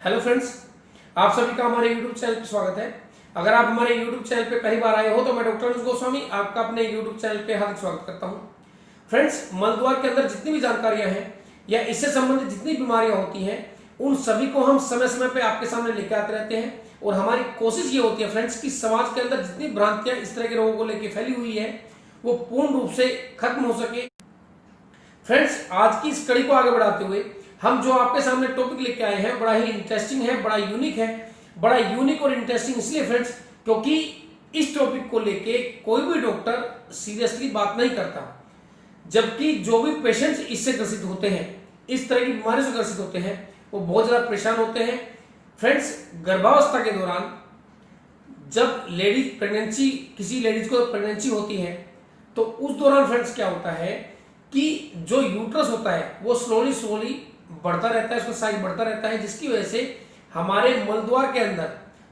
Hello friends, आप सभी का हमारे YouTube चैनल पर स्वागत है। अगर आप हमारे YouTube चैनल पे पहली बार आए हो तो मैं डॉक्टर अनुज गोस्वामी आपका अपने YouTube चैनल पे हार्दिक स्वागत करता हूं। फ्रेंड्स, मलद्वार के अंदर जितनी भी जानकारियां हैं या इससे संबंधित जितनी बीमारियां होती हैं उन सभी को हम समय समय पे आपके सामने लेकर आते रहते हैं और हमारी कोशिश ये होती है फ्रेंड्स कि समाज के अंदर जितनी भ्रांतियां इस तरह के रोगों को लेकर फैली हुई है वो पूर्ण रूप से खत्म हो सके। फ्रेंड्स, आज की इस कड़ी को आगे बढ़ाते हुए हम जो आपके सामने टॉपिक लेके आए हैं बड़ा ही इंटरेस्टिंग है, बड़ा यूनिक है। बड़ा यूनिक और इंटरेस्टिंग इसलिए फ्रेंड्स क्योंकि इस टॉपिक को लेके कोई भी डॉक्टर सीरियसली बात नहीं करता, जबकि जो भी पेशेंट्स इससे ग्रसित होते हैं, इस तरह की बीमारी से ग्रसित होते हैं, वो बहुत ज्यादा परेशान होते हैं। फ्रेंड्स, गर्भावस्था के दौरान जब लेडीज प्रेगनेंसी, किसी लेडीज को प्रेगनेंसी होती है तो उस दौरान फ्रेंड्स क्या होता है कि जो यूट्रस होता है वो स्लोली बढ़ता रहता है, उसका साइज बढ़ता रहता है, जिसकी वजह से हमारे मलद्वार के अंदर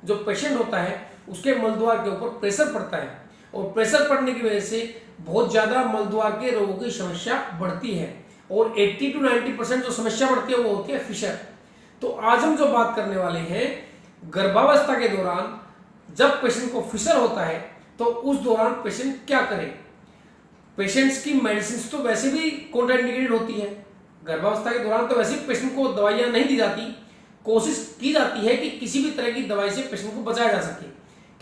जो पेशेंट होता है उसके मलद्वार के ऊपर प्रेशर पड़ता है और प्रेशर पड़ने की वजह से बहुत ज्यादा मलद्वार के रोगों की समस्या बढ़ती है और 80 to 90% जो समस्या बढ़ती है वो होती है फिशर। तो आज हम जो बात करने वाले हैं, गर्भावस्था के दौरान जब पेशेंट को फिशर होता है तो उस दौरान पेशेंट क्या करे। पेशेंट्स की मेडिसिन तो वैसे भी कॉन्ट्राइंडिकेटेड होती है, गर्भावस्था के दौरान तो वैसे पेशेंट को दवाइयां नहीं दी जाती, कोशिश की जाती है कि किसी भी तरह की दवाई से पेशेंट को बचाया जा सके,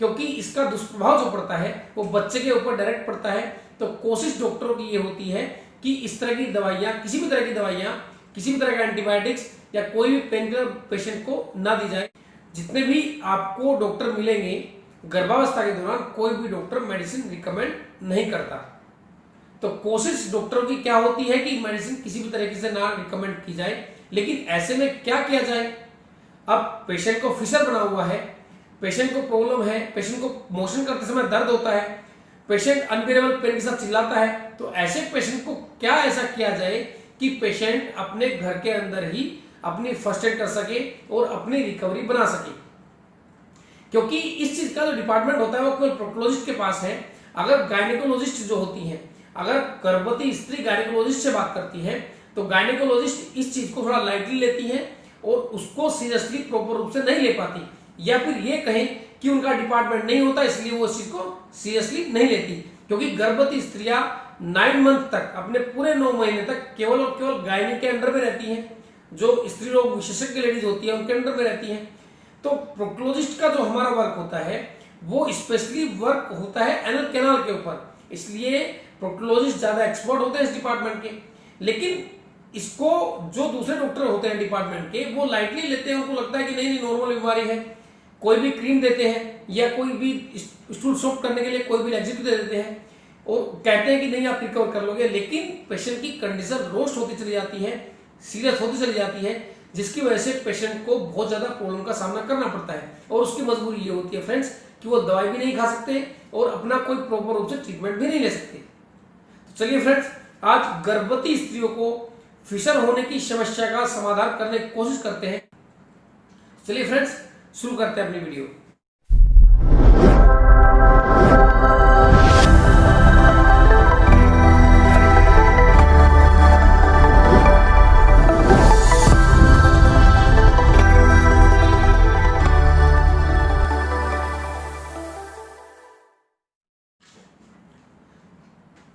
क्योंकि इसका दुष्प्रभाव जो पड़ता है वो बच्चे के ऊपर डायरेक्ट पड़ता है। तो कोशिश डॉक्टरों की ये होती है कि इस तरह की दवाइयां, किसी भी तरह की दवाइयां, किसी भी तरह का एंटीबायोटिक्स या कोई भी पेन किलर पेशेंट को ना दी जाए। जितने भी आपको डॉक्टर मिलेंगे गर्भावस्था के दौरान कोई भी डॉक्टर मेडिसिन रिकमेंड नहीं करता। तो कोशिश डॉक्टरों की क्या होती है कि मेडिसिन किसी भी तरीके से ना रिकमेंड की जाए। लेकिन ऐसे में क्या किया जाए? अब पेशेंट को फिशर बना हुआ है, पेशेंट को प्रॉब्लम है, पेशेंट को मोशन करते समय दर्द होता है, पेशेंट अनबियरेबल पेन के साथ चिल्लाता है, तो ऐसे पेशेंट को क्या ऐसा किया जाए कि पेशेंट अपने घर के अंदर ही अपनी फर्स्ट एड कर सके और अपनी रिकवरी बना सके। क्योंकि इस चीज का जो डिपार्टमेंट होता है वो केवल प्रोक्टोलॉजिस्ट के पास है। अगर गायनेकोलॉजिस्ट जो होती है, अगर गर्भवती स्त्री गायनेकोलॉजिस्ट से बात करती है तो गायनेकोलॉजिस्ट इस चीज को थोड़ा लाइटली लेती है और उसको सीरियसली प्रॉपर रूप से नहीं ले पाती, या फिर ये कहें कि उनका डिपार्टमेंट नहीं होता इसलिए वो इस चीज को सीरियसली नहीं लेती। क्योंकि गर्भवती स्त्रियां 9 मंथ तक, अपने पूरे 9 महीने तक केवल और केवल गायनी के अंडर में रहती हैं, जो स्त्री रोग विशेषज्ञ लेडीज होती है उनके अंडर में रहती हैं। तो प्रोक्टोलॉजिस्ट का जो हमारा वर्क होता है वो स्पेशली वर्क होता है एनल कैनाल के ऊपर, इसलिए प्रोक्टोलॉजिस्ट ज्यादा एक्सपर्ट होते हैं इस डिपार्टमेंट के। लेकिन इसको जो दूसरे डॉक्टर होते हैं डिपार्टमेंट के वो लाइटली लेते हैं, उनको लगता है कि नहीं नॉर्मल बीमारी है, कोई भी क्रीम देते हैं या कोई भी स्टूल सॉफ्ट करने के लिए कोई भी लैक्सेटिव दे देते हैं और कहते हैं कि नहीं आप रिकवर कर लोगे। लेकिन पेशेंट की कंडीशन रोस्ट होती चली जाती है, सीरियस होती चली जाती है, जिसकी वजह से पेशेंट को बहुत ज्यादा प्रॉब्लम का सामना करना पड़ता है और उसकी मजबूरी ये होती है फ्रेंड्स कि वो दवाई भी नहीं खा सकते और अपना कोई प्रॉपर रूप से ट्रीटमेंट भी नहीं ले सकते। तो चलिए फ्रेंड्स, आज गर्भवती स्त्रियों को फिशर होने की समस्या का समाधान करने की कोशिश करते हैं। चलिए फ्रेंड्स, शुरू करते हैं अपनी वीडियो।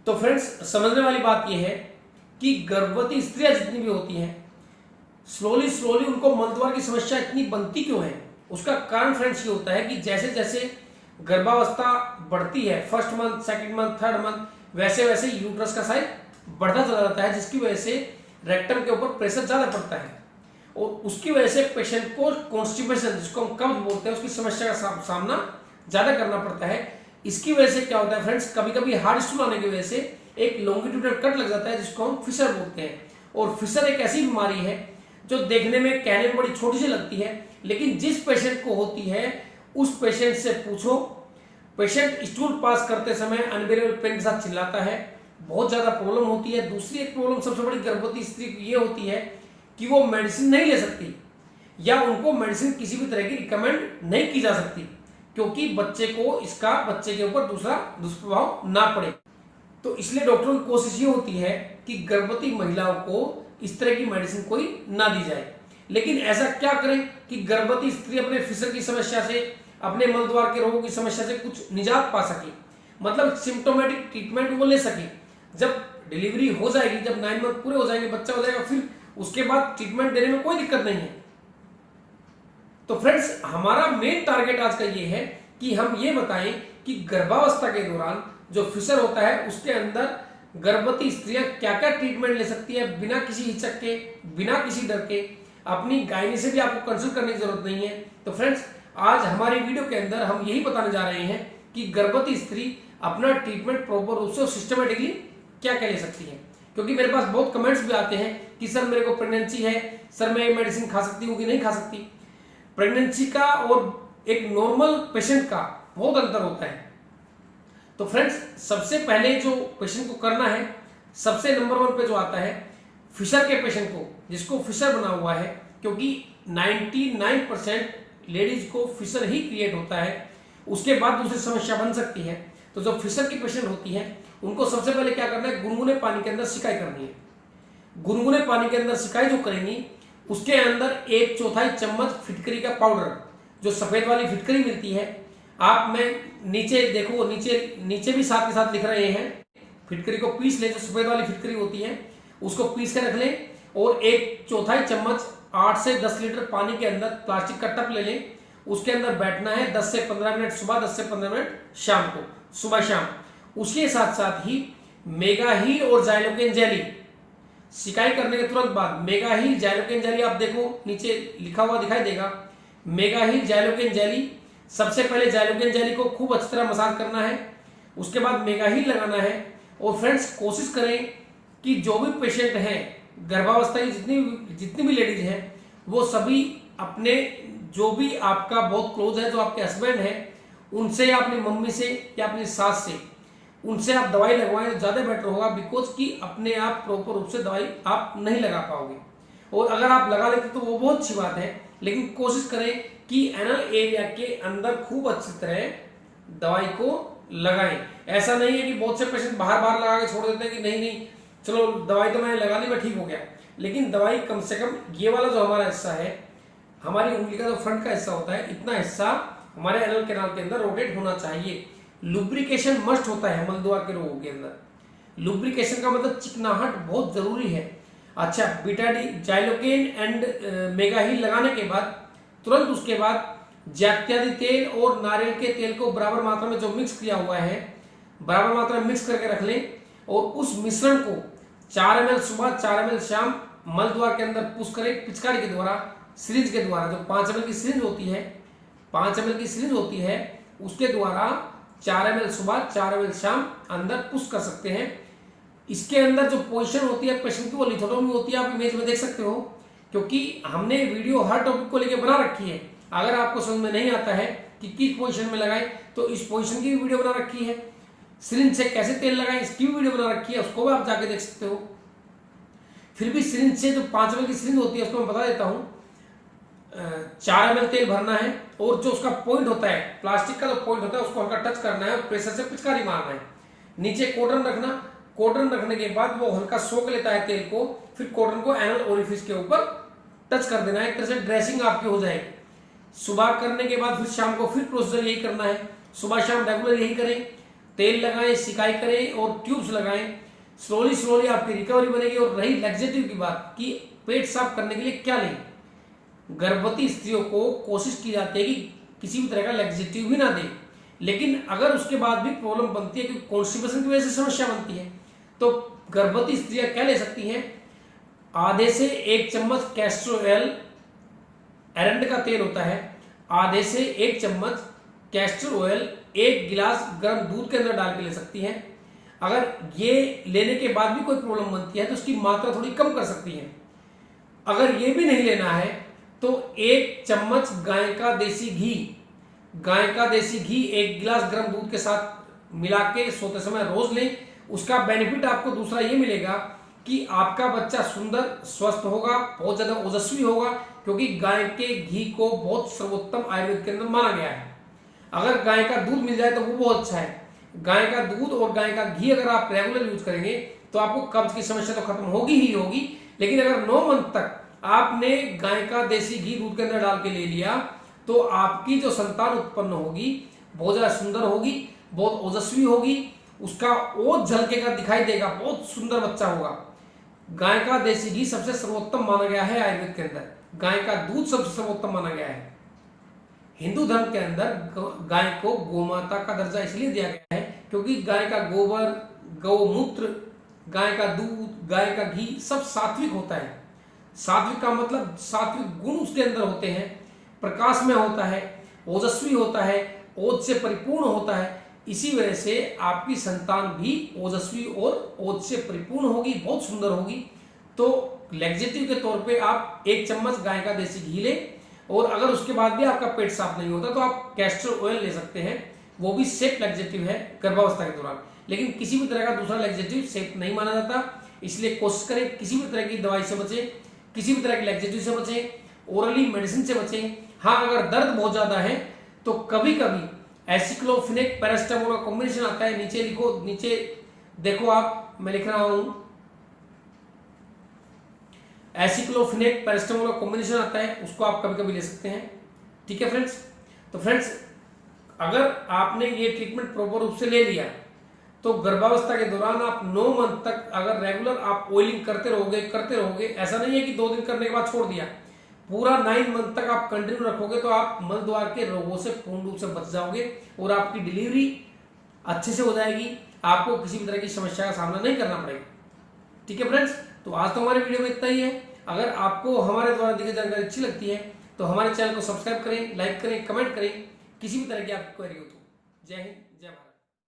तो फ्रेंड्स, समझने वाली बात यह है कि गर्भवती स्त्रियां जितनी भी होती हैं स्लोली उनको मलद्वार की समस्या इतनी बनती क्यों है? उसका कारण फ्रेंड्स ये होता है कि जैसे जैसे गर्भावस्था बढ़ती है, first month, second month, third month, वैसे वैसे यूट्रस का साइज बढ़ता चला जाता है, जिसकी वजह से रेक्टम के ऊपर प्रेशर ज्यादा पड़ता है और उसकी वजह से पेशेंट को कॉन्स्टिपेशन, जिसको हम कब्ज बोलते हैं, उसकी समस्या का सामना ज्यादा करना पड़ता है। इसकी वजह से क्या होता है फ्रेंड्स, कभी कभी हार्ड स्टूल आने की वजह से एक लॉन्गिट्यूडल कट लग जाता है जिसको हम फिशर बोलते हैं। और फिशर एक ऐसी बीमारी है जो देखने में, कहने में बड़ी छोटी सी लगती है, लेकिन जिस पेशेंट को होती है उस पेशेंट से पूछो, पेशेंट स्टूल पास करते समय अनबियरेबल पेन के साथ चिल्लाता है, बहुत ज्यादा प्रॉब्लम होती है। दूसरी एक प्रॉब्लम सबसे बड़ी गर्भवती स्त्री की ये होती है कि वो मेडिसिन नहीं ले सकती या उनको मेडिसिन किसी भी तरह की रिकमेंड नहीं की जा सकती, क्योंकि बच्चे के ऊपर दूसरा दुष्प्रभाव ना पड़े। तो इसलिए डॉक्टरों की कोशिश ये होती है कि गर्भवती महिलाओं को इस तरह की मेडिसिन कोई ना दी जाए। लेकिन ऐसा क्या करें कि गर्भवती स्त्री अपने फिशर की समस्या से, अपने मलद्वार के रोगों की समस्या से कुछ निजात पा सके, मतलब सिम्टोमेटिक ट्रीटमेंट वो ले सके। जब डिलीवरी हो जाएगी, जब 9 मंथ पूरे हो जाएंगे, बच्चा हो जाएगा, फिर उसके बाद ट्रीटमेंट देने में कोई दिक्कत नहीं है। तो फ्रेंड्स, हमारा मेन टारगेट आज का ये है कि हम ये बताएं कि गर्भावस्था के दौरान जो फिशर होता है उसके अंदर गर्भवती स्त्रियां क्या क्या ट्रीटमेंट ले सकती है बिना किसी हिचक के, बिना किसी डर के। अपनी गायनी से भी आपको कंसल्ट करने की जरूरत नहीं है। तो फ्रेंड्स, आज हमारी वीडियो के अंदर हम यही बताने जा रहे हैं कि गर्भवती स्त्री अपना ट्रीटमेंट प्रॉपर रूप से और सिस्टमेटिकली क्या क्या ले सकती है। क्योंकि मेरे पास बहुत कमेंट्स भी आते हैं कि सर मेरे को प्रेगनेंसी है, सर मैं ये मेडिसिन खा सकती हूँ कि नहीं खा सकती। प्रेगनेंसी का और एक नॉर्मल पेशेंट का बहुत अंतर होता है। तो फ्रेंड्स, सबसे पहले जो पेशेंट को करना है, सबसे नंबर 1 पे जो आता है फिशर के पेशेंट को, जिसको फिशर बना हुआ है, क्योंकि 99% लेडीज को फिशर ही क्रिएट होता है, उसके बाद दूसरी समस्या बन सकती है। तो जो फिशर की पेशेंट होती है उनको सबसे पहले क्या करना है, गुनगुने पानी के अंदर सिकाई करनी है। गुनगुने पानी के अंदर सिकाई जो करेंगी उसके अंदर 1/4 चम्मच फिटकरी का पाउडर, जो सफेद वाली फिटकरी मिलती है, आप में नीचे देखो, नीचे भी साथ के साथ लिख रहे हैं, फिटकरी को पीस ले, जो सफेद वाली फिटकरी होती है उसको पीस के रख लें, और 1/4 चम्मच 8 से 10 लीटर पानी के अंदर प्लास्टिक का टप ले लें। उसके अंदर बैठना है 10 से 15 मिनट सुबह, 10 से 15 मिनट शाम को, सुबह शाम। उसके साथ साथ ही मेगाहील और जाइलोकेन जेली, सिकाई करने के तुरंत बाद मेगाहील जाइलोकेन जेली, आप देखो नीचे लिखा हुआ दिखाई देगा, मेगाहील जाइलोकेन जेली। सबसे पहले जाइलोकेन जेली को खूब अच्छी तरह मसाज करना है, उसके बाद मेगाहील लगाना है। और फ्रेंड्स, कोशिश करें कि जो भी पेशेंट हैं, गर्भावस्था की जितनी भी लेडीज हैं, वो सभी अपने, जो भी आपका बहुत क्लोज है, जो आपके हस्बैंड हैं, उनसे या अपनी मम्मी से या अपनी सास से, उनसे आप दवाई लगवाएं तो ज्यादा बेटर होगा। बिकॉज कि अपने आप प्रॉपर रूप से दवाई आप नहीं लगा पाओगे, और अगर आप लगा लेते तो वो बहुत अच्छी बात है, लेकिन कोशिश करें कि एनल एरिया के अंदर खूब अच्छी तरह दवाई को लगाएं। ऐसा नहीं है कि बहुत से पेशेंट बाहर लगा के छोड़ देते हैं कि नहीं चलो दवाई तो मैंने लगा ली, मैं ठीक हो गया। लेकिन दवाई कम से कम ये वाला जो हमारा हिस्सा है, हमारी उंगली का जो फ्रंट का हिस्सा होता है, इतना हिस्सा हमारे एनल कैनाल के अंदर रोटेट होना चाहिए। लुब्रिकेशन मस्ट होता है मलद्वार के रोगों के अंदर। लुब्रिकेशन का मतलब चिकनाहट बहुत जरूरी है। अच्छा, बीटाडीन, जाइलोकेन एंड मेगाहील लगाने के बाद तुरंत उसके बाद जैत्यादि तेल और नारियल के तेल को बराबर मात्रा में जो मिक्स किया हुआ है, बराबर मात्रा में मिक्स करके रख लें, और उस मिश्रण को 4 ml सुबह, 4 ml शाम मलद्वार के अंदर पुश करें पिचकारी के द्वारा, सिरिंज के द्वारा। जो 5 ml की सिरिंज होती है, 5 ml की सिरिंज होती है, उसके द्वारा 4 ml सुबह, 4 ml शाम अंदर पुश कर सकते हैं। इसके अंदर जो पोजीशन होती है पेशेंट की, वो लिथोटोमी होती है, आप इमेज में देख सकते हो, क्योंकि हमने वीडियो हर टॉपिक को लेकर बना रखी है। अगर आपको समझ में नहीं आता है कि किस पोजीशन में लगाएं, तो इस पोजीशन की भी वीडियो बना रखी है। सिरिंज से कैसे तेल लगाएं, इसकी भी वीडियो बना रखी है, उसको भी आप जाके देख सकते हो। फिर भी सिरिंज से, जो 5 ml की सिरिंज होती है, उसको मैं बता देता हूँ, 4 ml तेल भरना है, और जो उसका पॉइंट होता है, प्लास्टिक का जो पॉइंट होता है, उसको हल्का टच करना है और प्रेशर से पिचकारी मारना है। नीचे कॉटन रखना, कॉटन रखने के बाद वो हल्का सोख लेता है तेल को, फिर कॉटन को एनल ओरिफिस के ऊपर टच कर देना है। एक तरह से ड्रेसिंग आपकी हो जाएगी। सुबह करने के बाद फिर शाम को फिर प्रोसीजर यही करना है, सुबह शाम रेगुलर यही करें, तेल लगाएं, सिकाई करें और ट्यूब्स लगाएं। स्लोली आपकी रिकवरी बनेगी। और रही लैक्सेटिव की बात कि पेट साफ करने के लिए क्या लें, गर्भवती स्त्रियों को कोशिश की जाती है कि किसी भी तरह का लैक्सेटिव भी ना दें, लेकिन अगर उसके बाद भी प्रॉब्लम बनती है कि कॉन्स्टिपेशन की वजह से समस्या बनती है, तो गर्भवती स्त्रियां क्या ले सकती हैं, आधे से 1 चम्मच कैस्टर ऑयल, एरंड का तेल होता है, आधे से 1 चम्मच कैस्टर ऑयल 1 गिलास गर्म दूध के अंदर डाल के ले सकती हैं। अगर ये लेने के बाद भी कोई प्रॉब्लम बनती है तो उसकी मात्रा थोड़ी कम कर सकती है। अगर ये भी नहीं लेना है तो 1 चम्मच गाय का देसी घी 1 गिलास गर्म दूध के साथ मिला के सोते समय रोज लें। उसका बेनिफिट आपको दूसरा ये मिलेगा कि आपका बच्चा सुंदर, स्वस्थ होगा, बहुत ज्यादा ओजस्वी होगा, क्योंकि गाय के घी को बहुत सर्वोत्तम आयुर्वेद के अंदर माना गया है। अगर गाय का दूध मिल जाए तो वो बहुत अच्छा है। गाय का दूध और गाय का घी अगर आप रेगुलर यूज करेंगे तो आपको कब्ज की समस्या तो खत्म होगी ही होगी, लेकिन अगर 9 मंथ तक आपने गाय का देसी घी दूध के अंदर डाल के ले लिया तो आपकी जो संतान उत्पन्न होगी बहुत ज्यादा सुंदर होगी, बहुत ओजस्वी होगी, उसका ओज झलकेगा, दिखाई देगा, बहुत सुंदर बच्चा होगा। गाय का देसी घी सबसे सर्वोत्तम माना गया है आयुर्वेद के अंदर, गाय का दूध सबसे सर्वोत्तम माना गया है। हिंदू धर्म के अंदर गाय को गोमाता का दर्जा इसलिए दिया गया है क्योंकि गाय का गोबर, गौमूत्र, गाय का दूध, गाय का घी सब सात्विक होता है। सात्विक का मतलब सात्विक गुण उसके अंदर होते हैं, प्रकाश में होता है, ओजस्वी होता है, ओज से परिपूर्ण होता है। इसी वजह से आपकी संतान भी ओजस्वी और ओज से परिपूर्ण होगी, बहुत सुंदर होगी। तो लैक्सेटिव के तौर पे आप 1 चम्मच गाय का देसी घी लें, और अगर उसके बाद भी आपका पेट साफ नहीं होता तो आप कैस्टर ऑयल ले सकते हैं, वो भी सेफ लैक्सेटिव है गर्भावस्था के दौरान। लेकिन किसी भी तरह का दूसरा लैक्सेटिव सेफ नहीं माना जाता, इसलिए कोशिश करें किसी भी तरह की दवाई से बचें, किसी भी तरह के लैक्सेटिव से बचें, ओरली मेडिसिन से बचें। हाँ, अगर दर्द बहुत ज्यादा है तो कभी कभी एसिक्लोफिनेक पैरास्टामोल का कॉम्बिनेशन आता है, नीचे लिखो, नीचे देखो आप, मैं लिख रहा हूं, एसिक्लोफिनेक पैरास्टामोल का कॉम्बिनेशन आता है, उसको आप कभी कभी ले सकते हैं। ठीक है फ्रेंड्स। तो फ्रेंड्स, अगर आपने ये ट्रीटमेंट प्रॉपर रूप से ले लिया तो गर्भावस्था के दौरान आप 9 मंथ तक अगर रेगुलर आप ऑयलिंग करते रहोगे, ऐसा नहीं है कि 2 दिन करने के बाद छोड़ दिया, पूरा 9 मंथ तक आप कंटिन्यू रखोगे तो आप मल द्वार के रोगों से पूर्ण रूप से बच जाओगे और आपकी डिलीवरी अच्छे से हो जाएगी, आपको किसी भी तरह की समस्या का सामना नहीं करना पड़ेगा। ठीक है फ्रेंड्स, तो आज तो हमारे वीडियो में इतना ही है। अगर आपको हमारे द्वारा दी गई जानकारी अच्छी लगती है तो हमारे चैनल को सब्सक्राइब करें, लाइक करें, कमेंट करें, किसी भी तरह की आपकी क्वेरी हो तो। जय हिंद।